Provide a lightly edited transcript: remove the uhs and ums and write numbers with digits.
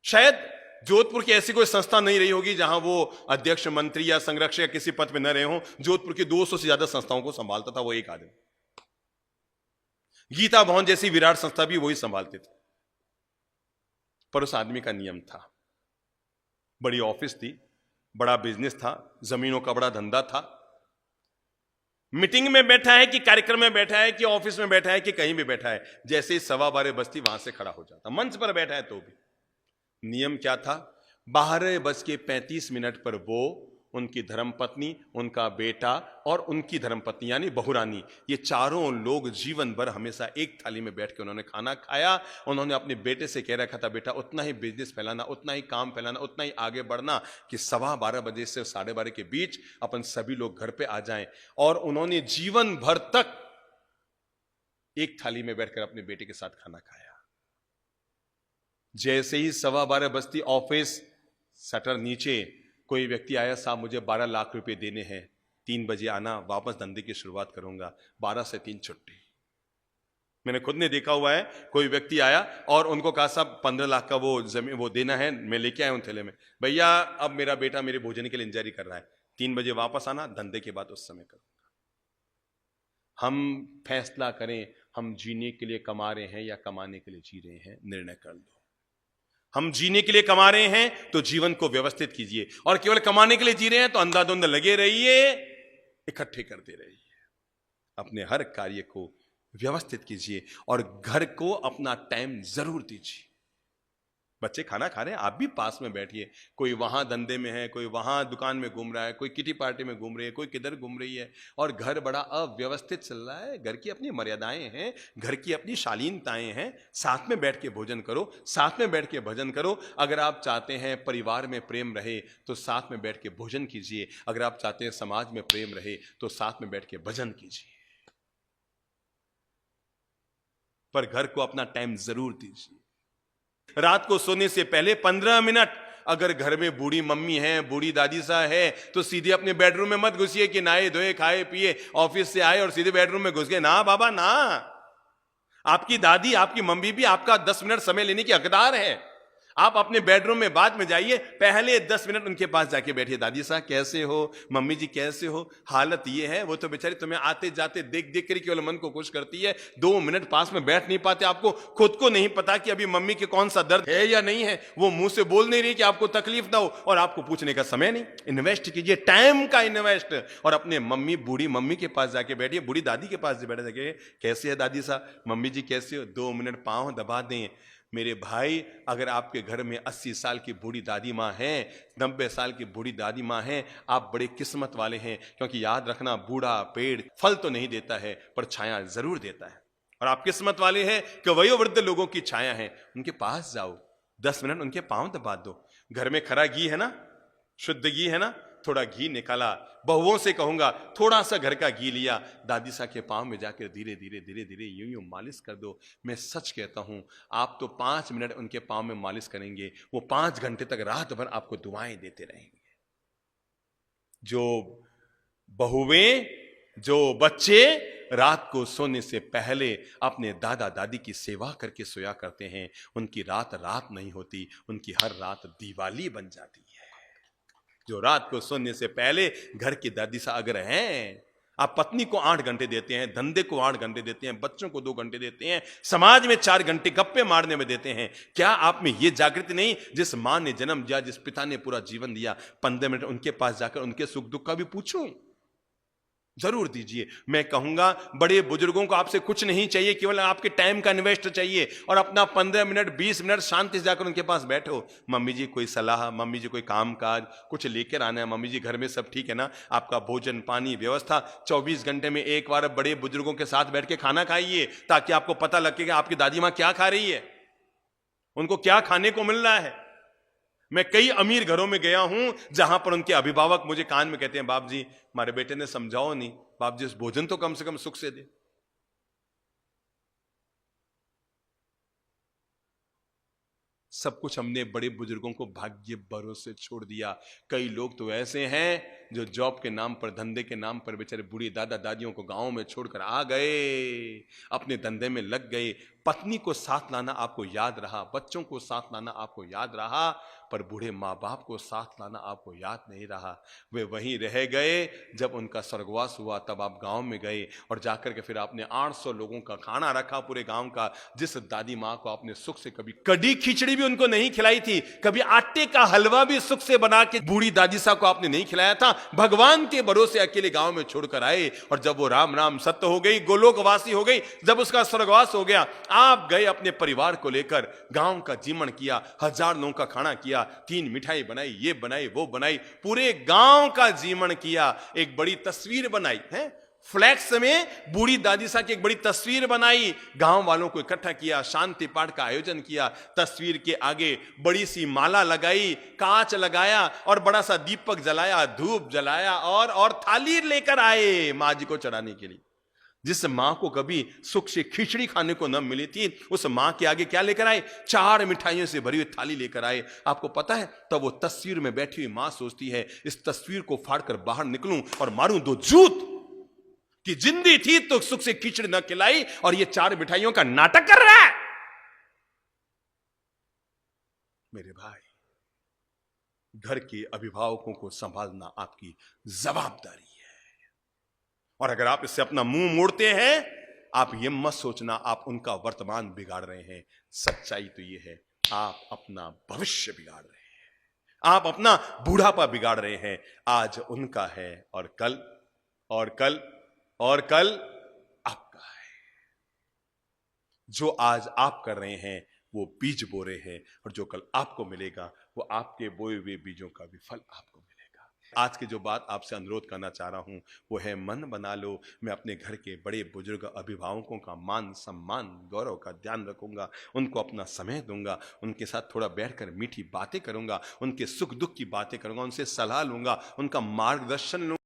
शायद जोधपुर की ऐसी कोई संस्था नहीं रही होगी जहां वो अध्यक्ष, मंत्री या संरक्षक या किसी पद पे न रहे हो। जोधपुर की 200 से ज्यादा संस्थाओं को संभालता था वो एक आदमी। गीता भवन जैसी विराट संस्था भी वही संभालते थे। पर उस आदमी का नियम था, बड़ी ऑफिस थी, बड़ा बिजनेस था, जमीनों का बड़ा धंधा था। मीटिंग में बैठा है कि कार्यक्रम में बैठा है कि ऑफिस में बैठा है कि कहीं भी बैठा है, जैसे ही 12:15 बजती वहां से खड़ा हो जाता। मंच पर बैठा है तो भी नियम क्या था, 12:35 पर वो, उनकी धर्मपत्नी, उनका बेटा और उनकी धर्मपत्नी यानी बहुरानी, ये चारों लोग जीवन भर हमेशा एक थाली में बैठ के उन्होंने खाना खाया। उन्होंने अपने बेटे से कह रखा था, बेटा उतना ही बिजनेस फैलाना, उतना ही काम फैलाना, उतना ही आगे बढ़ना कि 12:15 बजे से 12:30 के बीच अपन सभी लोग घर पे आ जाएं। और उन्होंने जीवन भर तक एक थाली में बैठकर अपने बेटे के साथ खाना खाया। जैसे ही 12:15 बजती, ऑफिस शटर नीचे, कोई व्यक्ति आया, साहब मुझे 12 लाख रुपए देने हैं, 3 बजे आना, वापस धंधे की शुरुआत करूंगा। 12 से 3 छुट्टी। मैंने खुद ने देखा हुआ है, कोई व्यक्ति आया और उनको कहा, साहब 15 लाख का वो जमीन वो देना है, मैं लेके आया हूं थैले में, भैया अब मेरा बेटा मेरे भोजन के लिए इंतजारी कर रहा है, 3 बजे वापस आना, धंधे के बाद उस समय करूंगा। हम फैसला करें, हम जीने के लिए कमा रहे हैं या कमाने के लिए जी रहे हैं, निर्णय कर लो। हम जीने के लिए कमा रहे हैं तो जीवन को व्यवस्थित कीजिए, और केवल कमाने के लिए जी रहे हैं तो अंधाधुंध लगे रहिए, इकट्ठे करते रहिए। अपने हर कार्य को व्यवस्थित कीजिए और घर को अपना टाइम जरूर दीजिए। बच्चे खाना खा रहे हैं, आप भी पास में बैठिए। कोई वहां धंधे में है, कोई वहां दुकान में घूम रहा है, कोई किटी पार्टी में घूम रही है, कोई किधर घूम रही है, और घर बड़ा अव्यवस्थित चल रहा है। घर की अपनी मर्यादाएं हैं, घर की अपनी शालीनताएं हैं। साथ में बैठ के भोजन करो, साथ में बैठ के भजन करो। अगर आप चाहते हैं परिवार में प्रेम रहे तो साथ में बैठ के भोजन कीजिए। अगर आप चाहते हैं समाज में प्रेम रहे तो साथ में बैठ के भजन कीजिए। पर घर को अपना टाइम जरूर दीजिए। रात को सोने से पहले 15 मिनट, अगर घर में बूढ़ी मम्मी है, बूढ़ी दादी सा है, तो सीधे अपने बेडरूम में मत घुसिए कि नहाए धोए खाए पिए ऑफिस से आए और सीधे बेडरूम में घुस गए। ना बाबा ना, आपकी दादी, आपकी मम्मी भी आपका 10 मिनट समय लेने की हकदार है। आप अपने बेडरूम में बाद में जाइए, पहले 10 मिनट उनके पास जाके बैठिए। दादी साहब कैसे हो, मम्मी जी कैसे हो, हालत ये है। वो तो बेचारी तुम्हें आते जाते देख देख कर केवल मन को खुश करती है, 2 मिनट पास में बैठ नहीं पाते। आपको खुद को नहीं पता कि अभी मम्मी के कौन सा दर्द है या नहीं है, वो मुंह से बोल नहीं रही कि आपको तकलीफ ना हो, और आपको पूछने का समय नहीं। इन्वेस्ट कीजिए, टाइम का इन्वेस्ट, और अपने मम्मी, बूढ़ी मम्मी के पास जाके बैठिए, बूढ़ी दादी के पास बैठे जाके, कैसे है दादी साहब, मम्मी जी कैसे हो, 2 मिनट पांव दबा दें। मेरे भाई, अगर आपके घर में 80 साल की बूढ़ी दादी माँ है, 90 साल की बूढ़ी दादी माँ है, आप बड़े किस्मत वाले हैं। क्योंकि याद रखना, बूढ़ा पेड़ फल तो नहीं देता है पर छाया जरूर देता है। और आप किस्मत वाले हैं कि वयोवृद्ध लोगों की छाया है। उनके पास जाओ, 10 मिनट उनके पांव दबा दो। घर में खरा घी है ना, शुद्ध घी है ना, थोड़ा घी निकाला, बहुओं से कहूंगा थोड़ा सा घर का घी लिया, दादी सा के पांव में जाकर धीरे धीरे धीरे धीरे यूं यूं मालिश कर दो। मैं सच कहता हूं, आप तो 5 मिनट उनके पांव में मालिश करेंगे, वो 5 घंटे तक रात भर आपको दुआएं देते रहेंगे। जो बहुएं, जो बच्चे रात को सोने से पहले अपने दादा दादी की सेवा करके सोया करते हैं, उनकी रात रात नहीं होती, उनकी हर रात दिवाली बन जाती है। जो रात को सोने से पहले घर की दादी सा अगर हैं, आप पत्नी को 8 घंटे देते हैं, धंधे को 8 घंटे देते हैं, बच्चों को 2 घंटे देते हैं, समाज में 4 घंटे गप्पे मारने में देते हैं, क्या आप में यह जागृति नहीं? जिस मां ने जन्म दिया, जिस पिता ने पूरा जीवन दिया, 15 मिनट उनके पास जाकर उनके सुख दुख का भी पूछूं, जरूर दीजिए। मैं कहूंगा, बड़े बुजुर्गों को आपसे कुछ नहीं चाहिए, केवल आपके टाइम का इन्वेस्ट चाहिए, और अपना 15 मिनट 20 मिनट शांति से जाकर उनके पास बैठो। मम्मी जी कोई सलाह, मम्मी जी कोई काम काज, कुछ लेकर आना है, मम्मी जी घर में सब ठीक है ना, आपका भोजन पानी व्यवस्था। 24 घंटे में एक बार बड़े बुजुर्गों के साथ बैठ के खाना खाइए, ताकि आपको पता लगे कि आपकी दादी माँ क्या खा रही है, उनको क्या खाने को मिल रहा है। मैं कई अमीर घरों में गया हूं जहां पर उनके अभिभावक मुझे कान में कहते हैं, बाप जी हमारे बेटे ने समझाओ नहीं, बाप जी भोजन तो कम से कम सुख से दे। सब कुछ हमने बड़े बुजुर्गों को भाग्य भरोसे छोड़ दिया। कई लोग तो ऐसे हैं जो जॉब के नाम पर, धंधे के नाम पर बेचारे बूढ़ी दादा दादियों को गांव में छोड़कर आ गए, अपने धंधे में लग गए। पत्नी को साथ लाना आपको याद रहा, बच्चों को साथ लाना आपको याद रहा, पर बूढ़े माँ बाप को साथ लाना आपको याद नहीं रहा। वे वहीं रह गए, जब उनका स्वर्गवास हुआ तब आप गांव में गए और जाकर के फिर आपने 800 लोगों का खाना रखा पूरे गांव का। जिस दादी माँ को आपने सुख से कभी कड़ी खिचड़ी भी उनको नहीं खिलाई थी, कभी आटे का हलवा भी सुख से बना के बूढ़ी दादी साहब को आपने नहीं खिलाया था, भगवान के भरोसे अकेले गांव में छोड़कर आए। और जब वो राम राम सत्य हो गई, गोलोकवासी हो गई, जब उसका स्वर्गवास हो गया, आप गए अपने परिवार को लेकर, गांव का जीवन किया, 1000 लोगों का खाना किया, 3 मिठाई बनाई, ये बनाई वो बनाई, पूरे गांव का जीवन किया, एक बड़ी तस्वीर बनाई है, फ्लैक्स में बूढ़ी दादी साहब की एक बड़ी तस्वीर बनाई, गांव वालों को इकट्ठा किया, शांति पाठ का आयोजन किया, तस्वीर के आगे बड़ी सी माला लगाई, कांच लगाया और बड़ा सा दीपक जलाया, धूप जलाया और थाली लेकर आए मां जी को चढ़ाने के लिए। जिस मां को कभी सुख से खिचड़ी खाने को न मिली थी, उस मां के आगे क्या लेकर आए? 4 मिठाइयों से भरी हुई थाली लेकर आए। आपको पता है, तब वो तस्वीर में बैठी हुई मां सोचती है, इस तस्वीर को फाड़कर बाहर निकलूं और मारूं 2 जूत कि जिंदी थी तो सुख से खिचड़ी न खिलाई और ये 4 मिठाइयों का नाटक कर रहा है। मेरे भाई, घर के अभिभावकों को संभालना आपकी जवाबदारी है, और अगर आप इससे अपना मुंह मोड़ते हैं, आप ये मत सोचना आप उनका वर्तमान बिगाड़ रहे हैं। सच्चाई तो ये है, आप अपना भविष्य बिगाड़ रहे हैं, आप अपना बूढ़ापा बिगाड़ रहे हैं। आज उनका है और कल और कल और कल आपका है। जो आज आप कर रहे हैं वो बीज बो रहे हैं, और जो कल आपको मिलेगा वो आपके बोए हुए बीजों का भी फल आपको मिलेगा। आज की जो बात आपसे अनुरोध करना चाह रहा हूं वो है, मन बना लो। मैं अपने घर के बड़े बुजुर्ग अभिभावकों का मान सम्मान गौरव का ध्यान रखूंगा, उनको अपना समय दूंगा, उनके साथ थोड़ा बैठकर मीठी बातें करूंगा, उनके सुख दुख की बातें करूंगा, उनसे सलाह लूंगा, उनका मार्गदर्शन लूंगा।